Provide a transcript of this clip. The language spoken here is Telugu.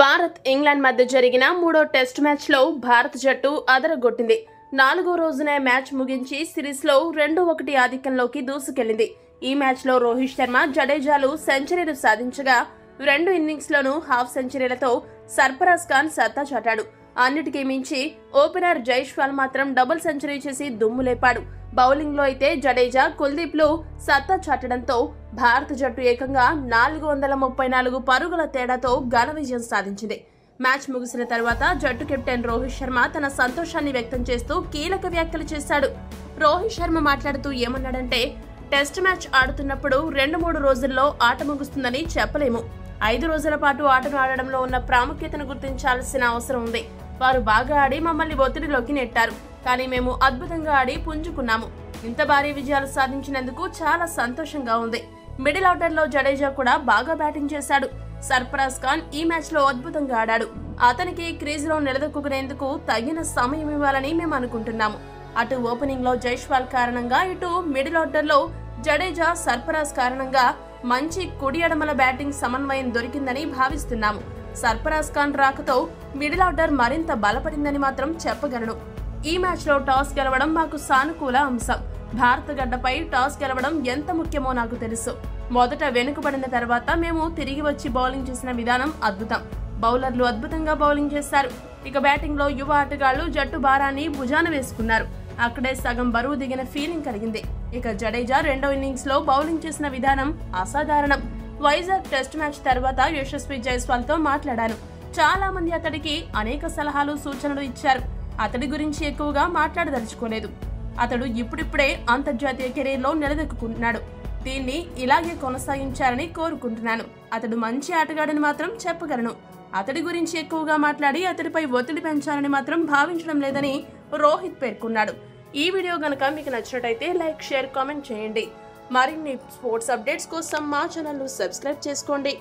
భారత్ ఇంగ్లాండ్ మధ్య జరిగిన మూడో టెస్ట్ మ్యాచ్లో భారత జట్టు అదరగొట్టింది. 4వ రోజునే మ్యాచ్ ముగించి సిరీస్లో 2-1 ఆధిక్యంలోకి దూసుకెళ్లింది. ఈ మ్యాచ్లో రోహిత్ శర్మ, జడేజాలు సెంచరీలు సాధించగా 2 ఇన్నింగ్స్లోనూ హాఫ్ సెంచరీలతో సర్ఫరాజ్ ఖాన్ సత్తా చాటాడు. అన్నిటికీ మించి ఓపెనర్ జైస్వాల్ మాత్రం డబుల్ సెంచరీ చేసి దుమ్ము లేపాడు. బౌలింగ్లో అయితే జడేజా, కుల్దీప్లు సత్తా చాటడంతో భారత జట్టు ఏకంగా 434 పరుగుల తేడాతో ఘన విజయం సాధించింది. మ్యాచ్ ముగిసిన తర్వాత జట్టు కెప్టెన్ రోహిత్ శర్మ తన సంతోషాన్ని వ్యక్తం చేస్తూ కీలక వ్యాఖ్యలు చేశాడు. రోహిత్ శర్మ మాట్లాడుతూ ఏమన్నాడంటే, టెస్ట్ మ్యాచ్ ఆడుతున్నప్పుడు 2-3 రోజుల్లో ఆట ముగుస్తుందని చెప్పలేము. 5 రోజుల పాటు ఆటను ఆడడంలో ఉన్న ప్రాముఖ్యతను గుర్తించాల్సిన అవసరం ఉంది. వారు బాగా ఆడి మమ్మల్ని ఒత్తిడిలోకి నెట్టారు, కానీ మేము అద్భుతంగా ఆడి పుంజుకున్నాము. ఇంత భారీ విజయాలు సాధించినందుకు చాలా సంతోషంగా ఉంది. మిడిల్ ఆర్డర్ లో జడేజా కూడా బాగా బ్యాటింగ్ చేశాడు. సర్ఫరాజ్ ఖాన్ ఈ మ్యాచ్ లో అద్భుతంగా ఆడాడు. అతనికి క్రీజ్ లో నిలదొక్కునేందుకు తగిన సమయం ఇవ్వాలని మేము అనుకుంటున్నాము. అటు ఓపెనింగ్ లో జైస్వాల్ కారణంగా, ఇటు మిడిల్ ఆర్డర్ లో జడేజా, సర్ఫరాజ్ కారణంగా మంచి కుడి ఎడమల బ్యాటింగ్ సమన్వయం దొరికిందని భావిస్తున్నాము. సర్ఫరాజ్ ఖాన్ రాకతో మిడిల్ ఆర్డర్ మరింత బలపడిందని మాత్రం చెప్పగలను. ఈ మ్యాచ్ లో టాస్ గెలవడం మాకు సానుకూల అంశం. భారత గడ్డపై టాస్ గెలవడం ఎంత ముఖ్యమో నాకు తెలుసు. మొదట వెనుకబడిన తర్వాత మేము తిరిగి వచ్చి బౌలింగ్ చేసిన విధానం అద్భుతం. బౌలర్లు అద్భుతంగా బౌలింగ్ చేశారు. ఇక బ్యాటింగ్ లో యువ ఆటగాళ్లు జట్టు భారాన్ని భుజాన వేసుకున్నారు. అక్కడే సగం బరువు దిగిన ఫీలింగ్ కలిగింది. ఇక జడేజా 2వ ఇన్నింగ్స్ లో బౌలింగ్ చేసిన విధానం అసాధారణం. వైజాగ్ టెస్ట్ మ్యాచ్ తర్వాత యశస్వి జైస్వాల్ తో మాట్లాడాను. చాలా మంది అతడికి అనేక సలహాలు, సూచనలు ఇచ్చారు. అతడి గురించి ఎక్కువగా మాట్లాడదలుచుకోలేదు. అతడు ఇప్పుడిప్పుడే అంతర్జాతీయ కెరీర్ లో నిలదొక్కున్నాడు. దీన్ని ఇలాగే కొనసాగించాలని కోరుకుంటున్నాను. అతడు మంచి ఆటగాడని మాత్రం చెప్పగలను. అతడి గురించి ఎక్కువగా మాట్లాడి అతడిపై ఒత్తిడి పెంచాలని మాత్రం భావించడం లేదని రోహిత్ పేర్కొన్నాడు. ఈ వీడియో గనక మీకు నచ్చినట్టయితే లైక్, షేర్, కామెంట్ చేయండి. మరిన్ని స్పోర్ట్స్ అప్డేట్స్ కోసం మా ఛానల్ ను సబ్స్క్రైబ్ చేసుకోండి.